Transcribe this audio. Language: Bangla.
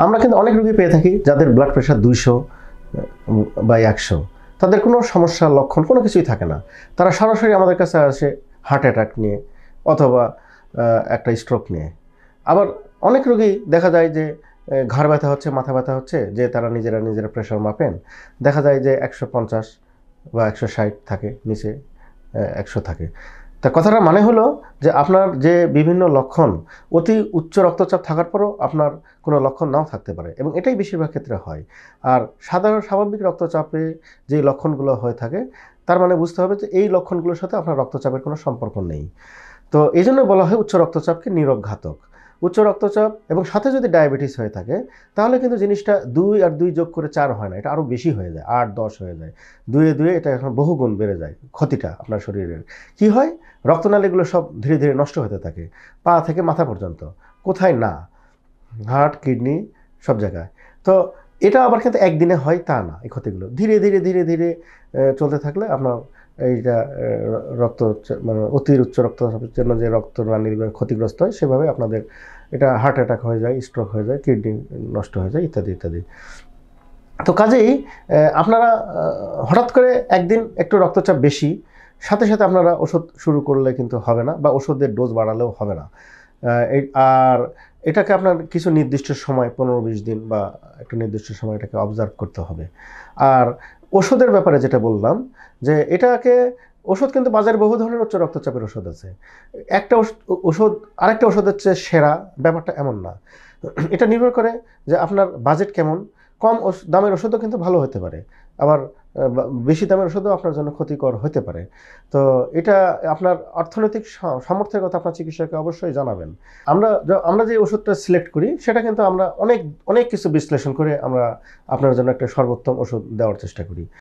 আমরা কিন্তু অনেক রোগী পেয়ে থাকি যাদের ব্লাড প্রেশার 200 বা 100, তাদের কোনো সমস্যা লক্ষণ কোনো কিছুই থাকে না। তারা সরাসরি আমাদের কাছে আসে হার্ট অ্যাটাক নিয়ে অথবা একটা স্ট্রোক নিয়ে। আবার অনেক রোগী দেখা যায় যে ঘাড় ব্যথা হচ্ছে, মাথা ব্যথা হচ্ছে, যে তারা নিজেরা প্রেশার মাপেন, দেখা যায় যে 150 বা 160 থাকে, নিচে 100 থাকে। তা কথাটা মানে হলো যে আপনার যে বিভিন্ন লক্ষণ, অতি উচ্চ রক্তচাপ থাকার পরও আপনার কোনো লক্ষণ নাও থাকতে পারে, এবং এটাই বেশিরভাগ ক্ষেত্রে হয়। আর সাধারণ স্বাভাবিক রক্তচাপে যে লক্ষণগুলো হয়ে থাকে, তার মানে বুঝতে হবে যে এই লক্ষণগুলোর সাথে আপনার রক্তচাপের কোনো সম্পর্ক নেই। তো এই জন্য বলা হয় উচ্চ রক্তচাপকে নীরব ঘাতক। উচ্চ রক্তচাপ এবং সাথে যদি ডায়াবেটিস হয়ে থাকে, তাহলে কিন্তু জিনিসটা 2 আর 2 যোগ করে 4 হয় না, এটা আরও বেশি হয়ে যায়, 8-10 হয়ে যায়। 2 এটা এখন বহুগুণ বেড়ে যায় ক্ষতিটা আপনার শরীরের। কি হয়, রক্তনালীগুলো সব ধীরে ধীরে নষ্ট হতে থাকে, পা থেকে মাথা পর্যন্ত, কোথায় না, হার্ট, কিডনি, সব জায়গায়। তো এটা আবার কিন্তু একদিনে হয় তা না, এই ক্ষতিগুলো ধীরে ধীরে ধীরে ধীরে চলতে থাকলে আপনার এইটা রক্ত মানে অতি উচ্চ রক্তচাপের জন্য যে রক্তনালীগুলো ক্ষতিগ্রস্ত হয়, সেভাবে আপনাদের এটা হার্ট অ্যাটাক হয়ে যায়, স্ট্রোক হয়ে যায়, কিডনি নষ্ট হয়ে যায়, ইত্যাদি ইত্যাদি। তো কাজেই আপনারা হঠাৎ করে একদিন একটু রক্তচাপ বেশি, সাথে সাথে আপনারা ওষুধ শুরু করলে কিন্তু হবে না, বা ওষুধের ডোজ বাড়ালেও হবে না। আর এটাকে আপনার কিছু নির্দিষ্ট সময়, 15-20 দিন বা একটা নির্দিষ্ট সময় এটাকে অবজার্ভ করতে হবে। আর ওষুধের ব্যাপারে যেটা বললাম, যে এটাকে ওষুধ কিন্তু বাজারে বহু ধরনের উচ্চ রক্তচাপের ওষুধ আছে। একটা ওষুধ আরেকটা ওষুধের চেয়ে সেরা, ব্যাপারটা এমন না। এটা নির্ভর করে যে আপনার বাজেট কেমন। কম দামের ওষুধও কিন্তু ভালো হতে পারে, আবার বেশি দামের ওষুধও আপনার জন্য ক্ষতিকর হতে পারে। তো এটা আপনার অর্থনৈতিক সামর্থ্যের কথা আপনার চিকিৎসককে অবশ্যই জানাবেন। আমরা যে ওষুধটা সিলেক্ট করি, সেটা কিন্তু আমরা অনেক কিছু বিশ্লেষণ করে আমরা আপনার জন্য একটা সর্বোত্তম ওষুধ দেওয়ার চেষ্টা করি।